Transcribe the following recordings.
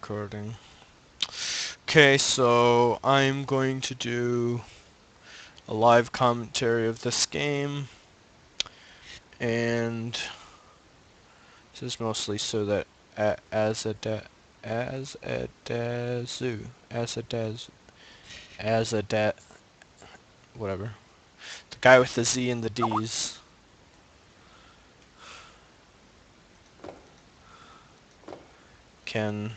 recording. Okay, so I'm going to do a live commentary of this game, and this is mostly so that Azadazzu, whatever, the guy with the Z and the D's can.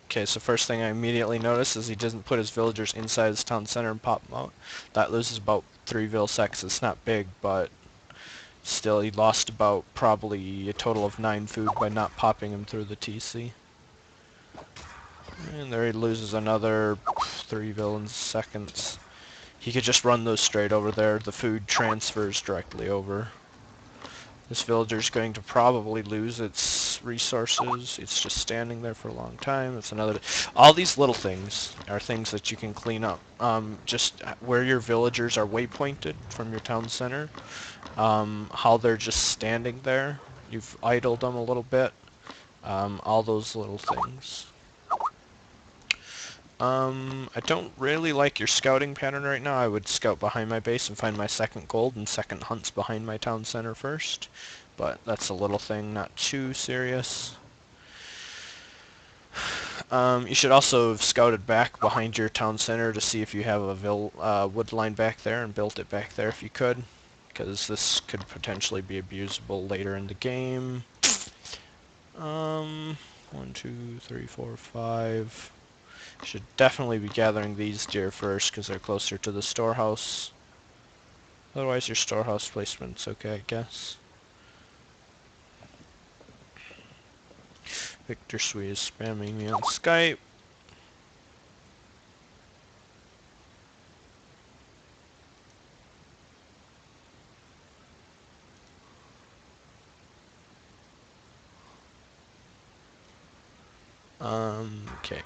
Okay, so first thing I immediately notice is he doesn't put his villagers inside his town center and pop them out. That loses about 3 Vilsecs. It's not big, but still he lost about probably a total of 9 food by not popping him through the TC. And there he loses another 3 villains seconds. He could just run those straight over there. The food transfers directly over. This villager's going to probably lose its resources. It's just standing there for a long time. It's another. All these little things are things that you can clean up. Just where your villagers are waypointed from your town center. How they're just standing there. You've idled them a little bit. All those little things. I don't really like your scouting pattern right now. I would scout behind my base and find my second gold and second hunts behind my town center first. But that's a little thing, not too serious. You should also have scouted back behind your town center to see if you have a wood line back there and built it back there if you could. Because this could potentially be abusable later in the game. 1, 2, 3, 4, 5... Should definitely be gathering these deer first because they're closer to the storehouse. Otherwise your storehouse placement's okay, I guess. Victor Sweet is spamming me on Skype. Okay.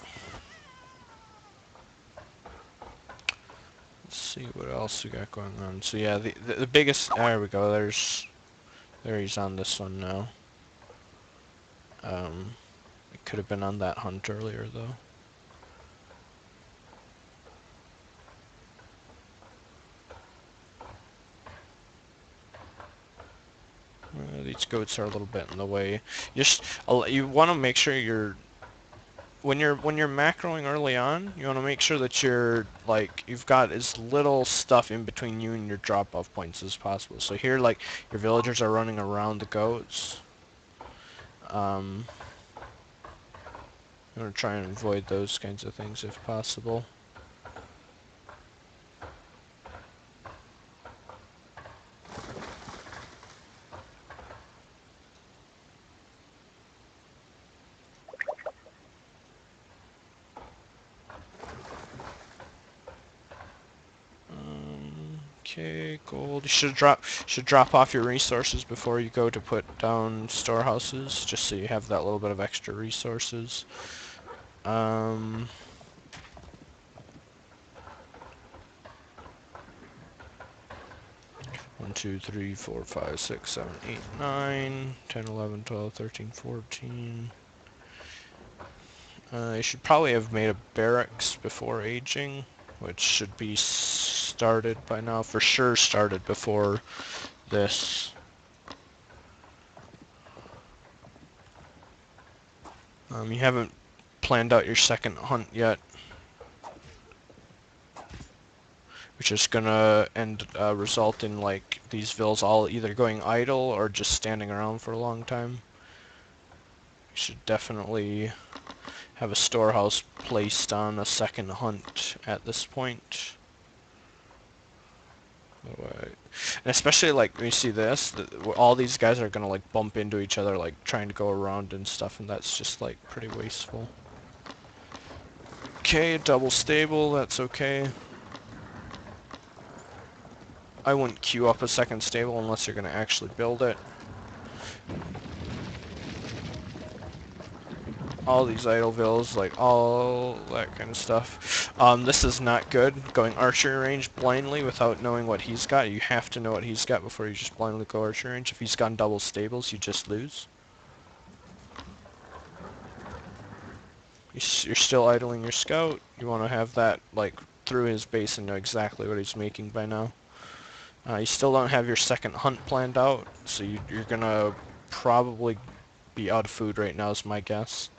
Let's see what else we got going on. So yeah, the biggest, there we go, there he's on this one now. It could have been on that hunt earlier though. These goats are a little bit in the way. You want to make sure when you're macroing early on, you want to make sure that you've got as little stuff in between you and your drop-off points as possible. So here, like, your villagers are running around the goats. You want to try and avoid those kinds of things if possible. Okay, gold. You should drop off your resources before you go to put down storehouses, just so you have that little bit of extra resources. 1, 2, 3, 4, 5, 6, 7, 8, 9, 10, 11, 12, 13, 14. You should probably have made a barracks before aging, which should be started by now. For sure started before this. You haven't planned out your second hunt yet, which is gonna result in like these vills all either going idle or just standing around for a long time. You should definitely have a storehouse placed on a second hunt at this point. And especially like when you see this, all these guys are gonna like bump into each other, like trying to go around and stuff, and that's just like pretty wasteful. Okay, double stable, that's okay. I wouldn't queue up a second stable unless you're gonna actually build it. All these idle vills, like all that kind of stuff. This is not good, going archery range blindly without knowing what he's got. You have to know what he's got before you just blindly go archery range. If he's gone double stables, you just lose. You're still idling your scout. You want to have that, like, through his base and know exactly what he's making by now. You still don't have your second hunt planned out, so you're gonna probably be out of food right now is my guess.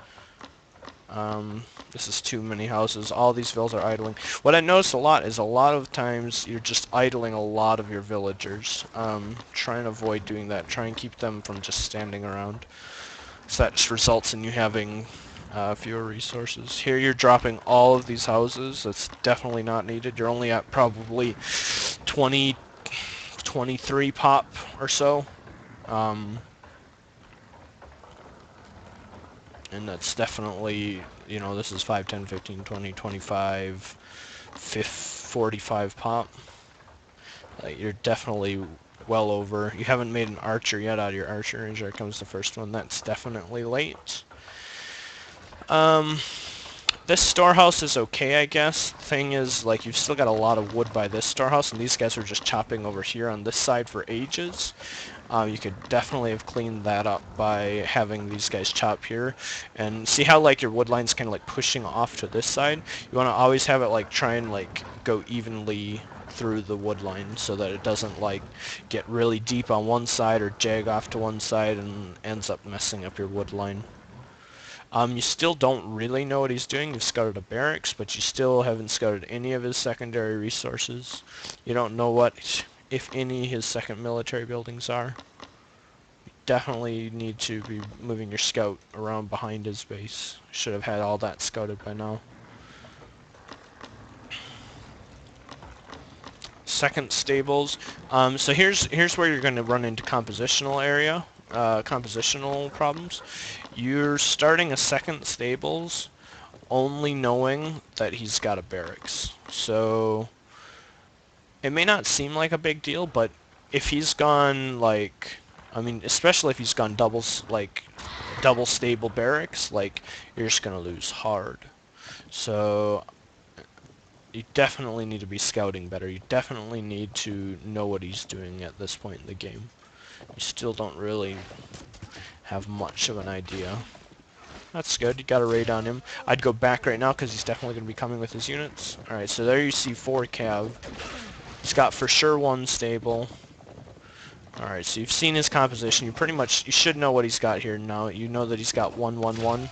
This is too many houses. All these villas are idling. What I notice a lot is a lot of times you're just idling a lot of your villagers. Try and avoid doing that. Try and keep them from just standing around. So that just results in you having fewer resources. Here you're dropping all of these houses. That's definitely not needed. You're only at probably 20, 23 pop or so. And that's definitely, you know, this is 5, 10, 15, 20, 25, 45 pop. Like, you're definitely well over. You haven't made an archer yet out of your archer range. There comes the first one. That's definitely late. This storehouse is okay, I guess. Thing is, like, you've still got a lot of wood by this storehouse, and these guys were just chopping over here on this side for ages. You could definitely have cleaned that up by having these guys chop here. And see how, like, your wood line's kind of, like, pushing off to this side? You want to always have it, like, try and, like, go evenly through the wood line so that it doesn't, like, get really deep on one side or jag off to one side and ends up messing up your wood line. You still don't really know what he's doing. You've scouted a barracks, but you still haven't scouted any of his secondary resources. You don't know what, if any, his second military buildings are. You definitely need to be moving your scout around behind his base. Should have had all that scouted by now. Second stables. So here's where you're going to run into compositional problems. You're starting a second stables only knowing that he's got a barracks. So it may not seem like a big deal, but if he's gone, like, I mean, especially if he's gone double stable barracks, like, you're just gonna lose hard. So you definitely need to be scouting better. You definitely need to know what he's doing at this point in the game. You still don't really have much of an idea. That's good. You got a raid on him. I'd go back right now because he's definitely going to be coming with his units. Alright, so there you see 4 cav. He's got for sure 1 stable. Alright, so you've seen his composition. You should know what he's got here now. You know that he's got 1, 1, 1.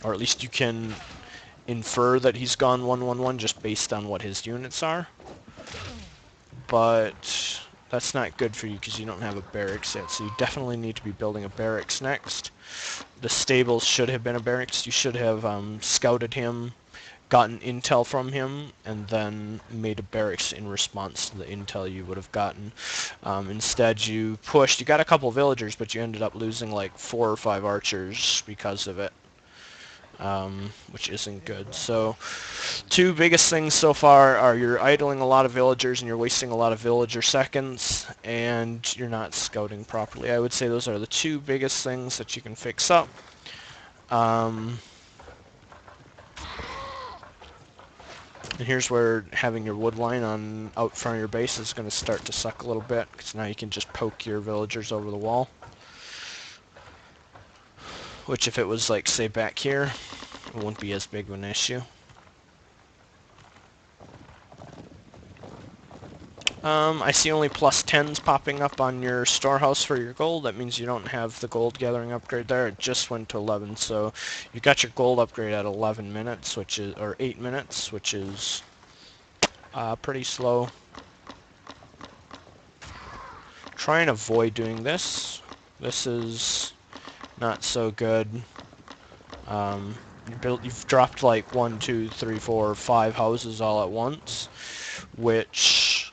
Or at least you can infer that he's gone 1, 1, 1 just based on what his units are. But that's not good for you because you don't have a barracks yet, so you definitely need to be building a barracks next. The stables should have been a barracks. You should have scouted him, gotten intel from him, and then made a barracks in response to the intel you would have gotten. Instead, you pushed. You got a couple villagers, but you ended up losing like 4 or 5 archers because of it. Which isn't good. So, 2 biggest things so far are you're idling a lot of villagers and you're wasting a lot of villager seconds, and you're not scouting properly. I would say those are the 2 biggest things that you can fix up. And here's where having your wood line on out front of your base is going to start to suck a little bit, because now you can just poke your villagers over the wall. Which, if it was, like, say, back here, it wouldn't be as big of an issue. I see only +10s popping up on your storehouse for your gold. That means you don't have the gold gathering upgrade there. It just went to 11, so you got your gold upgrade at 11 minutes, which is, or 8 minutes, which is pretty slow. Try and avoid doing this. This is not so good. You've dropped like 1, 2, 3, 4, 5 houses all at once, which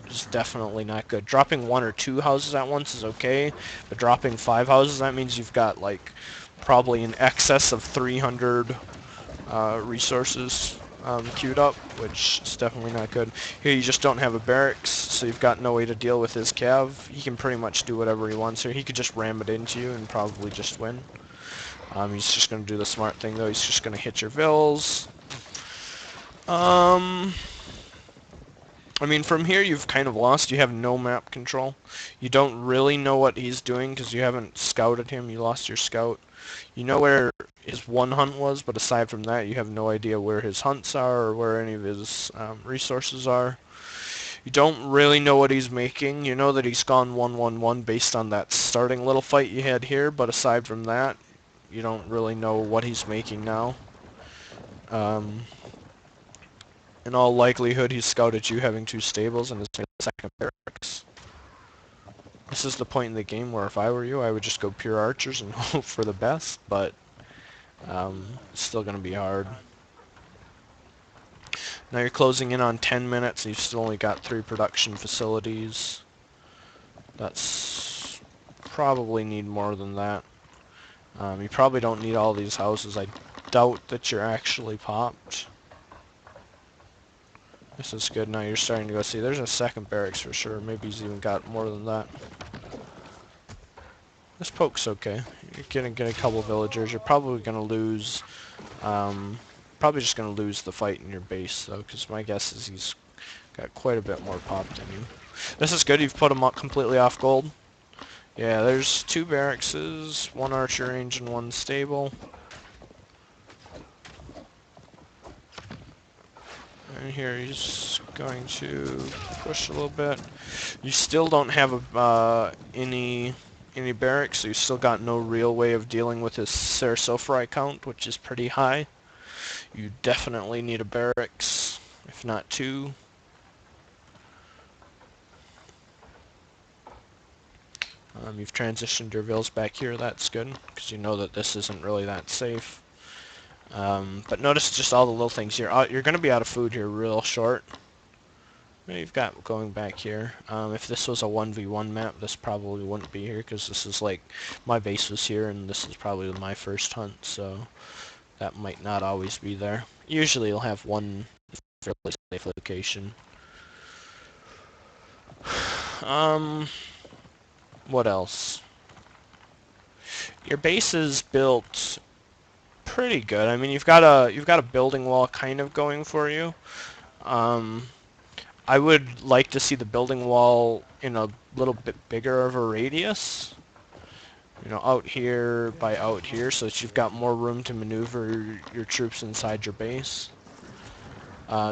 is definitely not good. Dropping 1 or 2 houses at once is okay, but dropping 5 houses, that means you've got like probably in excess of 300 resources queued up, which is definitely not good. Here you just don't have a barracks, so you've got no way to deal with his cav. He can pretty much do whatever he wants here. He could just ram it into you and probably just win. He's just going to do the smart thing, though. He's just going to hit your vills. I mean, from here you've kind of lost. You have no map control. You don't really know what he's doing because you haven't scouted him. You lost your scout. You know where his one hunt was, but aside from that, you have no idea where his hunts are or where any of his resources are. You don't really know what he's making. You know that he's gone 1-1-1 based on that starting little fight you had here, but aside from that, you don't really know what he's making now. In all likelihood, he's scouted you having 2 stables and has made a second barracks. This is the point in the game where if I were you, I would just go pure archers and hope for the best, but it's still going to be hard. Now you're closing in on 10 minutes, and you've still only got 3 production facilities. That's probably need more than that. You probably don't need all these houses. I doubt that you're actually popped. This is good. Now you're starting to go see. There's a second barracks for sure. Maybe he's even got more than that. This poke's okay. You're gonna get a couple villagers. You're probably gonna lose. Probably just gonna lose the fight in your base though, because my guess is he's got quite a bit more pop than you. This is good. You've put him up completely off gold. Yeah, there's 2 barracks, 1 archer range and 1 stable. And here he's going to push a little bit. You still don't have any barracks, so you still got no real way of dealing with his Sarasophrite count, which is pretty high. You definitely need a barracks, if not 2. You've transitioned your vills back here, that's good, because you know that this isn't really that safe. But notice just all the little things. You're going to be out of food here real short. What you've got going back here. If this was a 1v1 map, this probably wouldn't be here, because this is like, my base was here, and this is probably my first hunt, so that might not always be there. Usually you'll have one fairly safe location. What else? Your base is built pretty good. I mean, you've got a building wall kind of going for you. I would like to see the building wall in a little bit bigger of a radius. You know, out here by out here, so that you've got more room to maneuver your troops inside your base.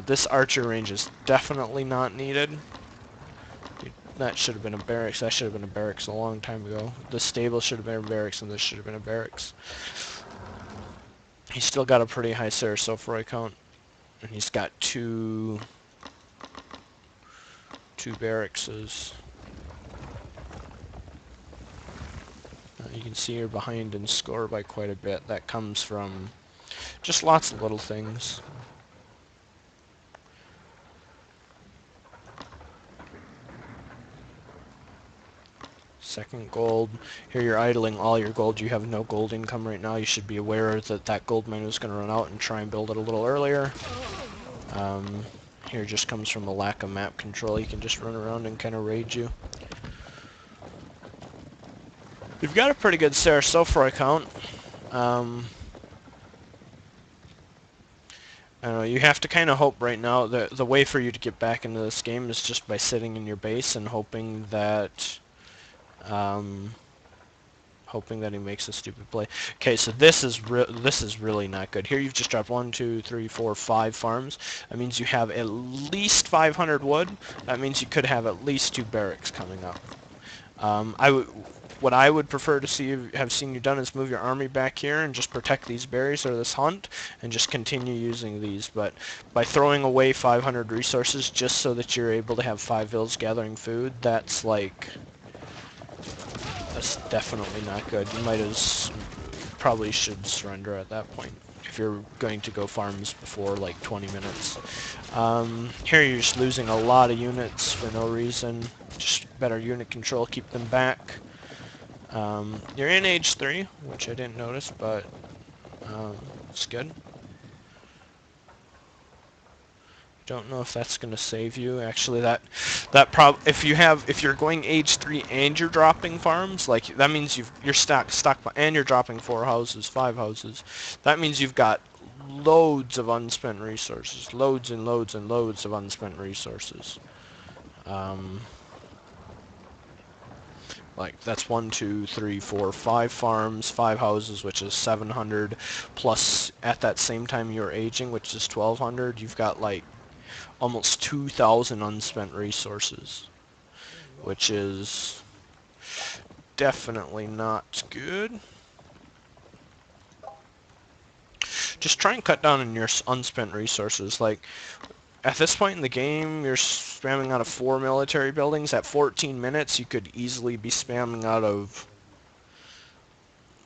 This archer range is definitely not needed. That should have been a barracks. That should have been a barracks a long time ago. This stable should have been a barracks, and this should have been a barracks. He's still got a pretty high Sarasophrite count, and he's got two barrackses. You can see you're behind in score by quite a bit. That comes from just lots of little things. Second gold. Here you're idling all your gold. You have no gold income right now. You should be aware that that gold mine is going to run out and try and build it a little earlier. Here just comes from a lack of map control. You can just run around and kind of raid you. You've got a pretty good Sarasophrite count. I don't know, you have to kind of hope right now that the way for you to get back into this game is just by sitting in your base and hoping that he makes a stupid play. Okay, so this is really not good. Here you've just dropped 1, 2, 3, 4, 5 farms. That means you have at least 500 wood. That means you could have at least 2 barracks coming up. What I would prefer to have seen you done is move your army back here and just protect these berries or this hunt and just continue using these. But by throwing away 500 resources just so that you're able to have 5 vills gathering food, that's definitely not good. Probably should surrender at that point if you're going to go farms before like 20 minutes. Here you're just losing a lot of units for no reason. Just better unit control, keep them back. You're in age 3, which I didn't notice, but it's good. Don't know if that's gonna save you. Actually, if you're going age 3 and you're dropping farms, like that means you're stock and you're dropping 4 houses, 5 houses. That means you've got loads of unspent resources, loads and loads and loads of unspent resources. Um, like, that's 1, 2, 3, 4, 5 farms, 5 houses, which is 700, plus at that same time you're aging, which is 1,200. You've got, like, almost 2,000 unspent resources, which is definitely not good. Just try and cut down on your unspent resources. Like, at this point in the game, you're spamming out of 4 military buildings. At 14 minutes, you could easily be spamming out of,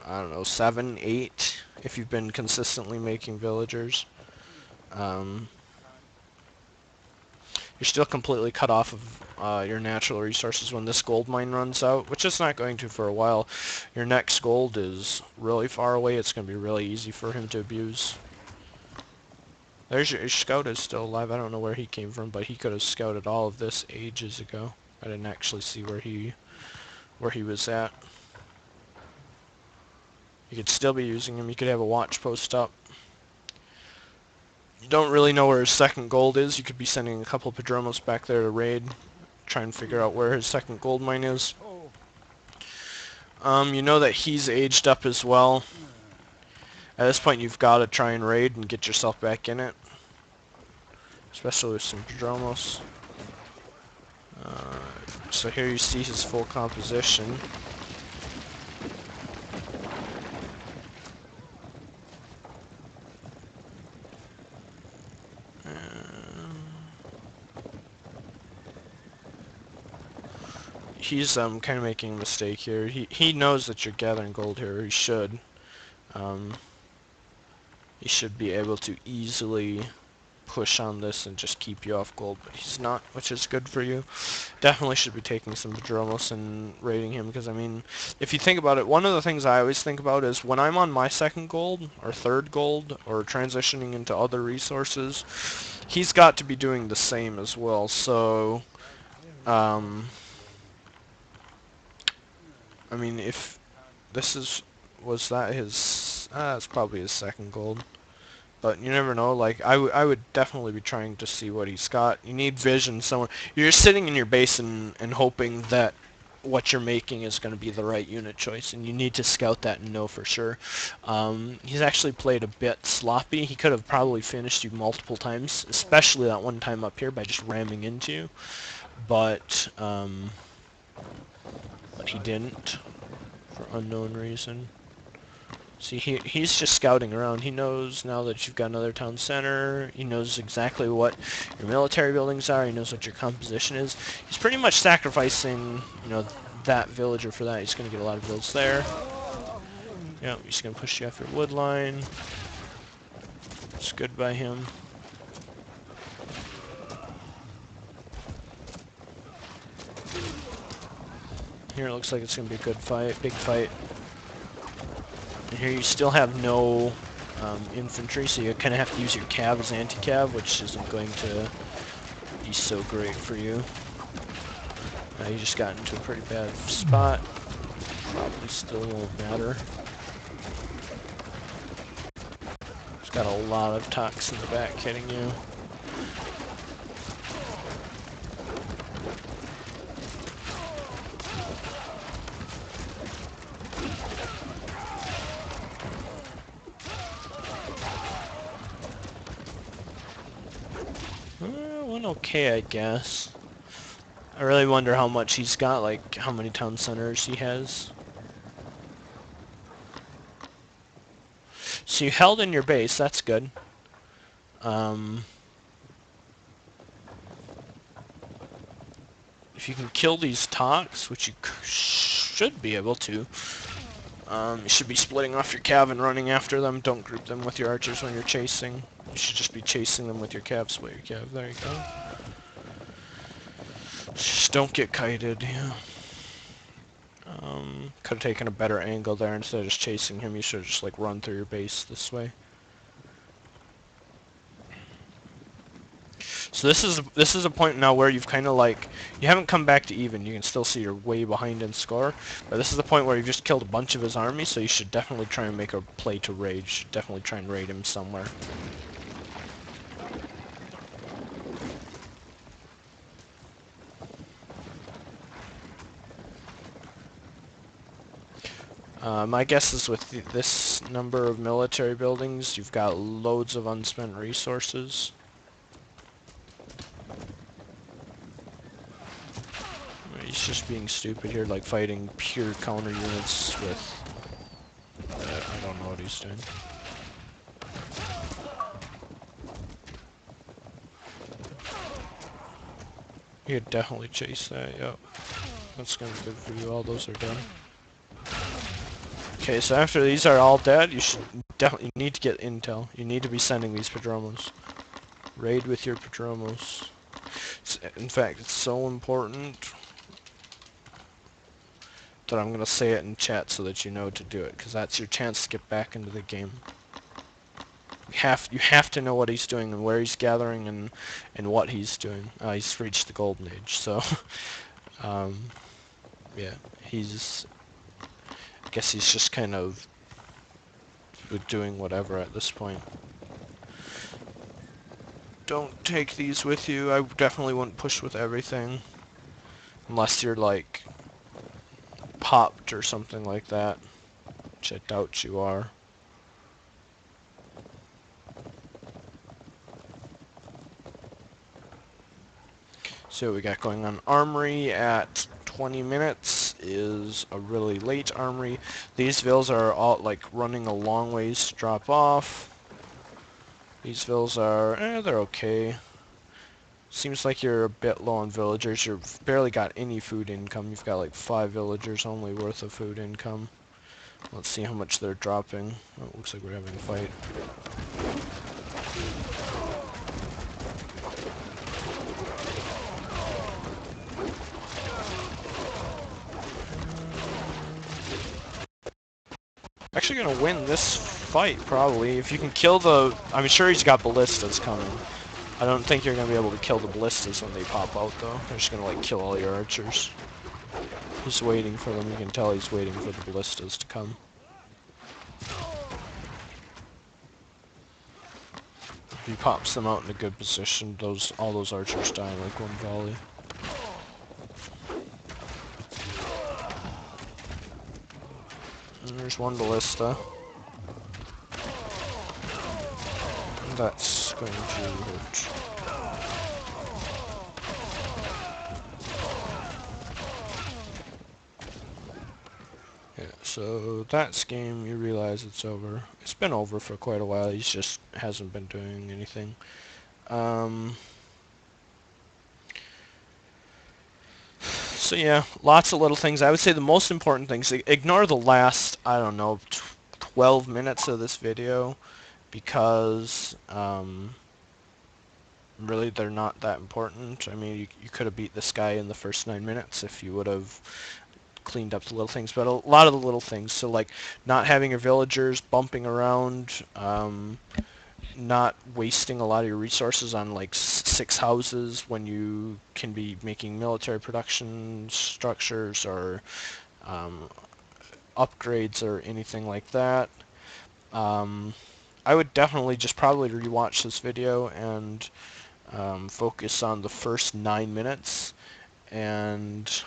I don't know, 7, 8, if you've been consistently making villagers. Um, you're still completely cut off of your natural resources when this gold mine runs out, which it's not going to for a while. Your next gold is really far away. It's going to be really easy for him to abuse. There's your scout is still alive. I don't know where he came from, but he could have scouted all of this ages ago. I didn't actually see where he was at. You could still be using him. You could have a watch post up. You don't really know where his second gold is. You could be sending a couple of Padromos back there to raid, try and figure out where his second gold mine is. You know that he's aged up as well. At this point, you've got to try and raid and get yourself back in it, especially with some Padromos. So here you see his full composition. He's kind of making a mistake here. He knows that you're gathering gold here. He should. He should be able to easily push on this and just keep you off gold, but he's not, which is good for you. Definitely should be taking some Padromos and raiding him, because I mean, if you think about it, one of the things I always think about is when I'm on my second gold or third gold or transitioning into other resources, he's got to be doing the same as well. So I mean, if this was that his, it's probably his second gold. But you never know. Like, I would definitely be trying to see what he's got. You need vision somewhere. You're sitting in your base and hoping that what you're making is going to be the right unit choice, and you need to scout that and know for sure. He's actually played a bit sloppy. He could have probably finished you multiple times, especially that one time up here by just ramming into you. But he didn't, for unknown reason. See, he's just scouting around. He knows now that you've got another town center. He knows exactly what your military buildings are. He knows what your composition is. He's pretty much sacrificing, you know, that villager for that. He's going to get a lot of builds there. Yeah, he's going to push you off your wood line. It's good by him. Here it looks like it's going to be a good fight, big fight. And here you still have no infantry, so you kind of have to use your cav as anti-cav, which isn't going to be so great for you. You just got into a pretty bad spot. Probably still won't matter. It's got a lot of tox in the back hitting you. Went okay, I guess. I really wonder how much he's got, like how many town centers he has. So you held in your base, that's good. If you can kill these tox, which you should be able to, you should be splitting off your cav and running after them. Don't group them with your archers when you're chasing. You should just be chasing them with your cav. Split your cav. There you go. Just don't get kited. Yeah. Could have taken a better angle there instead of just chasing him. You should have just like run through your base this way. So this is a point now where you've kind of like, you haven't come back to even. You can still see you're way behind in score, but this is the point where you've just killed a bunch of his army. So you should definitely try and make a play to raid. You should definitely try and raid him somewhere. My guess is with this number of military buildings, you've got loads of unspent resources. He's just being stupid here, like fighting pure counter units with... I don't know what he's doing. You could definitely chase that, yep. That's gonna be good for you, all those are done. Okay, so after these are all dead, you should definitely need to get intel. You need to be sending these Prodromos. Raid with your Prodromos. In fact, it's so important that I'm gonna say it in chat so that you know to do it, because that's your chance to get back into the game. You have to know what he's doing and where he's gathering and what he's doing. He's reached the golden age, so yeah, I guess he's just kind of doing whatever at this point. Don't take these with you. I definitely wouldn't push with everything unless you're like popped or something like that, which I doubt you are. So what we got going on. Armory at 20 minutes is a really late armory. These vills are all like running a long ways to drop off. These vills are, they're okay. Seems like you're a bit low on villagers. You've barely got any food income. You've got like 5 villagers only worth of food income. Let's see how much they're dropping. Oh, it looks like we're having a fight. Actually gonna win this fight, probably. If you can kill the... I'm sure he's got ballistas coming. I don't think you're gonna be able to kill the ballistas when they pop out, though. They're just gonna, like, kill all your archers. He's waiting for them. You can tell he's waiting for the ballistas to come. If he pops them out in a good position, all those archers die in, like, one volley. And there's one ballista. That's going to hurt. Yeah, so that's game, you realize it's over. It's been over for quite a while, he just hasn't been doing anything. So yeah, lots of little things. I would say the most important things, ignore the last, I don't know, 12 minutes of this video, because really they're not that important. I mean, you could have beat this guy in the first 9 minutes if you would have cleaned up the little things, but a lot of the little things, so like not having your villagers bumping around, not wasting a lot of your resources on like 6 houses when you can be making military production structures or upgrades or anything like that. I would definitely just probably rewatch this video and focus on the first 9 minutes and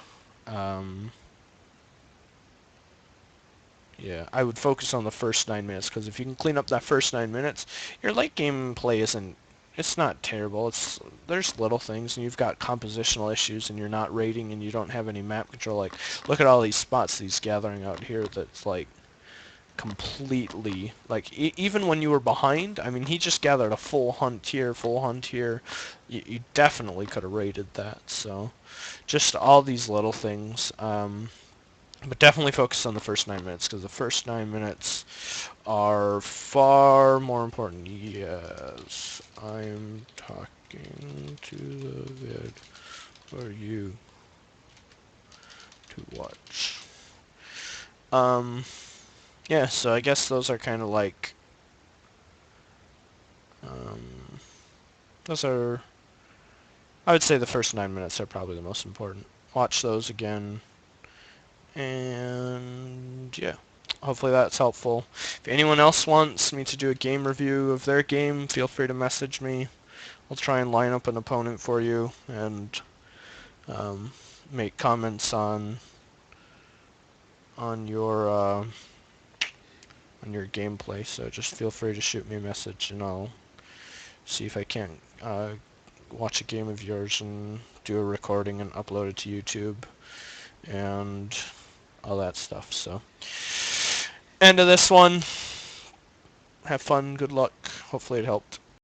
yeah, I would focus on the first 9 minutes, because if you can clean up that first 9 minutes, your late game play it's not terrible. There's little things, and you've got compositional issues, and you're not raiding, and you don't have any map control. Like, look at all these spots he's gathering out here that's, like, completely, like, even when you were behind, I mean, he just gathered a full hunt here, full hunt here. You definitely could have raided that, so just all these little things. But definitely focus on the first 9 minutes, because the first 9 minutes are far more important. Yes, I'm talking to the vid for you to watch. Yeah, so I guess those are kind of like, those are, I would say the first 9 minutes are probably the most important. Watch those again. And yeah, hopefully that's helpful. If anyone else wants me to do a game review of their game, feel free to message me. I'll try and line up an opponent for you and make comments on on your gameplay. So just feel free to shoot me a message, and I'll see if I can't watch a game of yours and do a recording and upload it to YouTube and all that stuff. So, end of this one. Have fun. Good luck. Hopefully it helped.